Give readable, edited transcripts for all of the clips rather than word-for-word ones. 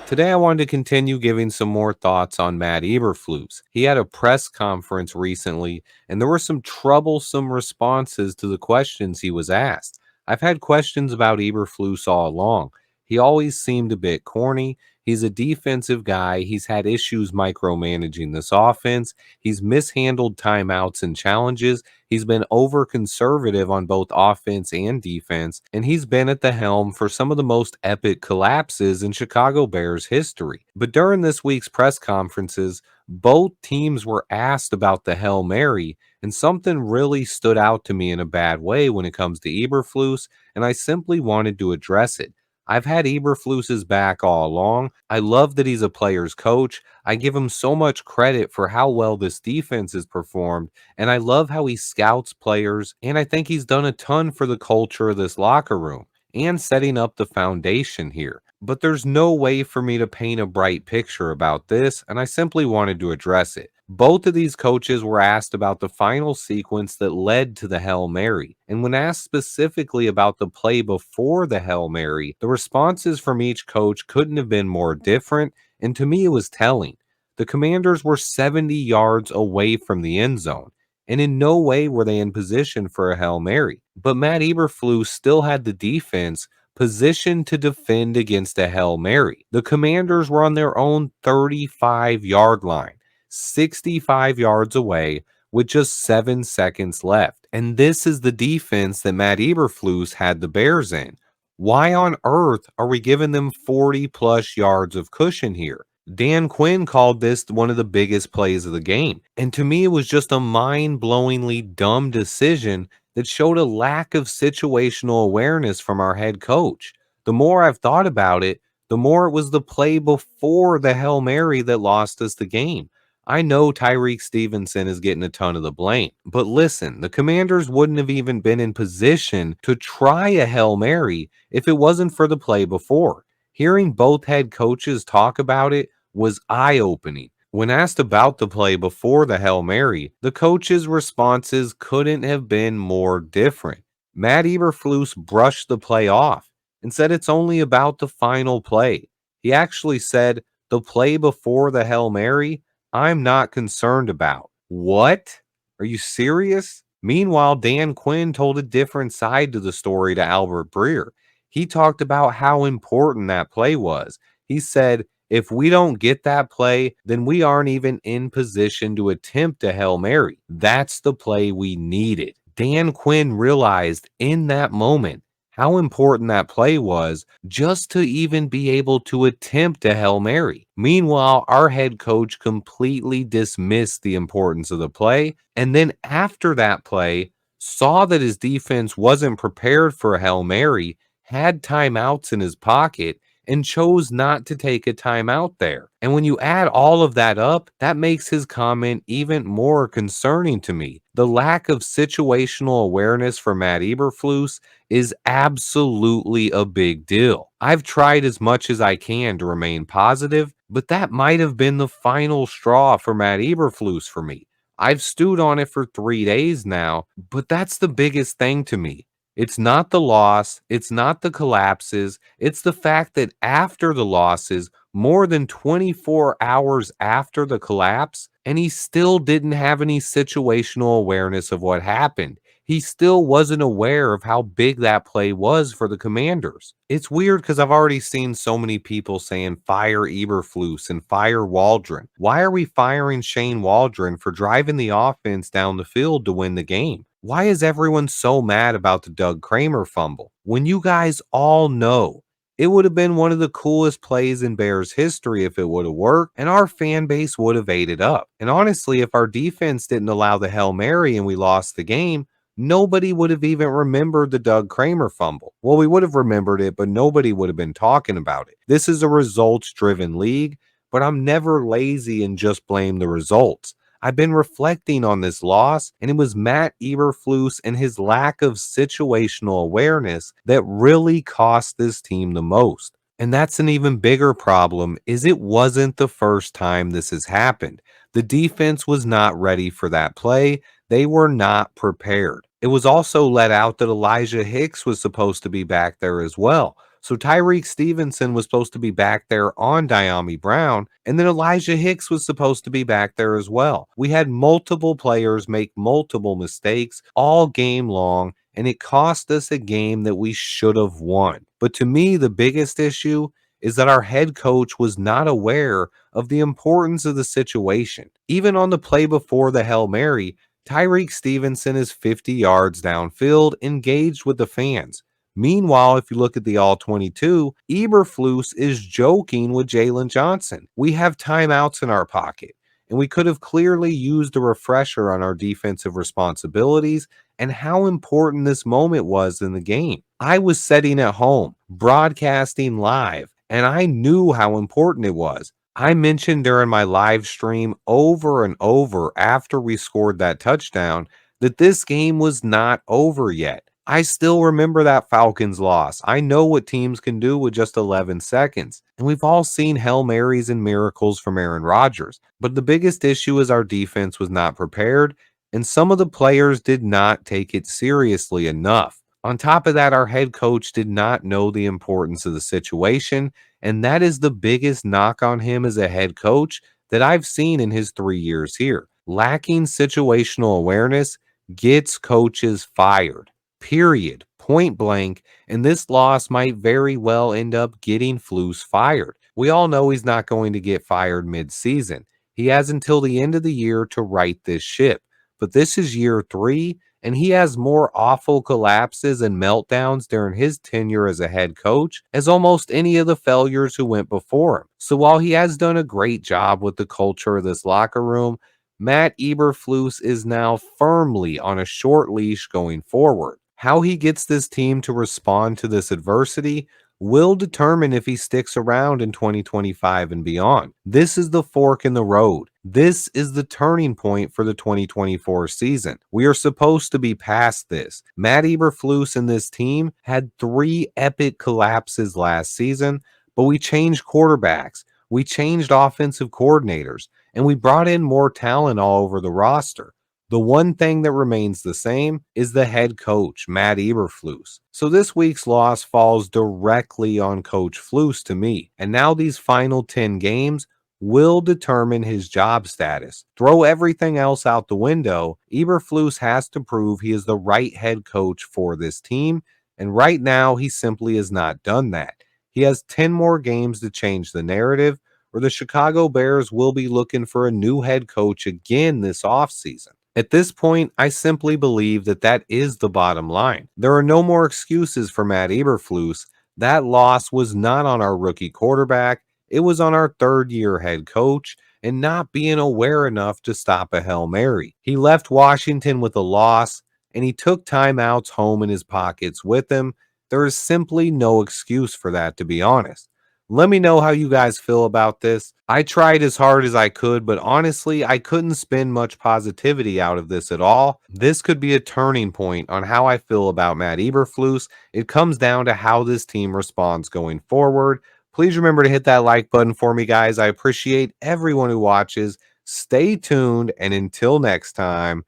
Today, I wanted to continue giving some more thoughts on Matt Eberflus. He had a press conference recently, and there were some troublesome responses to the questions he was asked. I've had questions about Eberflus all along. He always seemed a bit corny. He's a defensive guy. He's had issues micromanaging this offense. He's mishandled timeouts and challenges. He's been over conservative on both offense and defense, and he's been at the helm for some of the most epic collapses in Chicago Bears history. But during this week's press conferences, both teams were asked about the Hail Mary, and something really stood out to me in a bad way when it comes to Eberflus, and I simply wanted to address it. I've had Eberflus's back all along. I love that he's a player's coach. I give him so much credit for how well this defense has performed, and I love how he scouts players, and I think he's done a ton for the culture of this locker room and setting up the foundation here. But there's no way for me to paint a bright picture about this, and I simply wanted to address it. Both of these coaches were asked about the final sequence that led to the Hail Mary. And when asked specifically about the play before the Hail Mary, the responses from each coach couldn't have been more different, and to me it was telling. The Commanders were 70 yards away from the end zone, and in no way were they in position for a Hail Mary. But Matt Eberflus still had the defense positioned to defend against a Hail Mary. The Commanders were on their own 35-yard line, 65 yards away with just 7 seconds left. And this is the defense that Matt Eberflus had the Bears in. Why on earth are we giving them 40 plus yards of cushion here? Dan Quinn called this one of the biggest plays of the game. And to me, it was just a mind-blowingly dumb decision that showed a lack of situational awareness from our head coach. The more I've thought about it, the more it was the play before the Hail Mary that lost us the game. I know Tyreek Stevenson is getting a ton of the blame, but listen, the Commanders wouldn't have even been in position to try a Hail Mary if it wasn't for the play before. Hearing both head coaches talk about it was eye-opening. When asked about the play before the Hail Mary, the coaches' responses couldn't have been more different. Matt Eberflus brushed the play off and said it's only about the final play. He actually said, the play before the Hail Mary, I'm not concerned about. What? Are you serious? Meanwhile, Dan Quinn told a different side to the story to Albert Breer. He talked about how important that play was. He said, if we don't get that play, then we aren't even in position to attempt a Hail Mary. That's the play we needed. Dan Quinn realized in that moment how important that play was just to even be able to attempt a Hail Mary. Meanwhile, our head coach completely dismissed the importance of the play, and then after that play, saw that his defense wasn't prepared for a Hail Mary, had timeouts in his pocket, and chose not to take a timeout there. And when you add all of that up, that makes his comment even more concerning to me. The lack of situational awareness for Matt Eberflus is absolutely a big deal. I've tried as much as I can to remain positive, but that might have been the final straw for Matt Eberflus for me. I've stewed on it for 3 days now, but that's the biggest thing to me. It's not the loss, it's not the collapses, it's the fact that after the losses, more than 24 hours after the collapse, and he still didn't have any situational awareness of what happened. He still wasn't aware of how big that play was for the Commanders. It's weird because I've already seen so many people saying fire Eberflus and fire Waldron. Why are we firing Shane Waldron for driving the offense down the field to win the game? Why is everyone so mad about the Doug Kramer fumble? When you guys all know it would have been one of the coolest plays in Bears history if it would have worked, and our fan base would have ate it up. And honestly, if our defense didn't allow the Hail Mary and we lost the game, nobody would have even remembered the Doug Kramer fumble. Well, we would have remembered it, but nobody would have been talking about it. This is a results-driven league, but I'm never lazy and just blame the results. I've been reflecting on this loss, and it was Matt Eberflus and his lack of situational awareness that really cost this team the most. And that's an even bigger problem, is it wasn't the first time this has happened. The defense was not ready for that play. They were not prepared. It was also let out that Elijah Hicks was supposed to be back there as well. So Tyreek Stevenson was supposed to be back there on Diami Brown, and then Elijah Hicks was supposed to be back there as well. We had multiple players make multiple mistakes all game long, and it cost us a game that we should have won. But to me, the biggest issue is that our head coach was not aware of the importance of the situation. Even on the play before the Hail Mary, Tyreek Stevenson is 50 yards downfield, engaged with the fans. Meanwhile, if you look at the All 22, Eberflus is joking with Jalen Johnson. We have timeouts in our pocket, and we could have clearly used a refresher on our defensive responsibilities and how important this moment was in the game. I was sitting at home, broadcasting live, and I knew how important it was. I mentioned during my live stream over and over after we scored that touchdown that this game was not over yet. I still remember that Falcons loss. I know what teams can do with just 11 seconds. And we've all seen Hail Marys and miracles from Aaron Rodgers. But the biggest issue is our defense was not prepared, and some of the players did not take it seriously enough. On top of that, our head coach did not know the importance of the situation, and that is the biggest knock on him as a head coach that I've seen in his 3 years here. Lacking situational awareness gets coaches fired. Period. Point blank. And this loss might very well end up getting Flus fired. We all know he's not going to get fired mid-season. He has until the end of the year to right this ship. But this is year 3, and he has more awful collapses and meltdowns during his tenure as a head coach as almost any of the failures who went before him. So while he has done a great job with the culture of this locker room, Matt Eberflus is now firmly on a short leash going forward. How he gets this team to respond to this adversity will determine if he sticks around in 2025 and beyond. This is the fork in the road. This is the turning point for the 2024 season. We are supposed to be past this. Matt Eberflus and this team had 3 epic collapses last season, but we changed quarterbacks. We changed offensive coordinators, and we brought in more talent all over the roster. The one thing that remains the same is the head coach, Matt Eberflus. So this week's loss falls directly on Coach Flus to me. And now these final 10 games will determine his job status. Throw everything else out the window. Eberflus has to prove he is the right head coach for this team. And right now, he simply has not done that. He has 10 more games to change the narrative, or the Chicago Bears will be looking for a new head coach again this offseason. At this point, I simply believe that that is the bottom line. There are no more excuses for Matt Eberflus. That loss was not on our rookie quarterback. It was on our third-year head coach and not being aware enough to stop a Hail Mary. He left Washington with a loss, and he took timeouts home in his pockets with him. There is simply no excuse for that, to be honest. Let me know how you guys feel about this. I tried as hard as I could, but honestly, I couldn't spin much positivity out of this at all. This could be a turning point on how I feel about Matt Eberflus. It comes down to how this team responds going forward. Please remember to hit that like button for me, guys. I appreciate everyone who watches. Stay tuned, and until next time,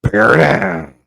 bear down.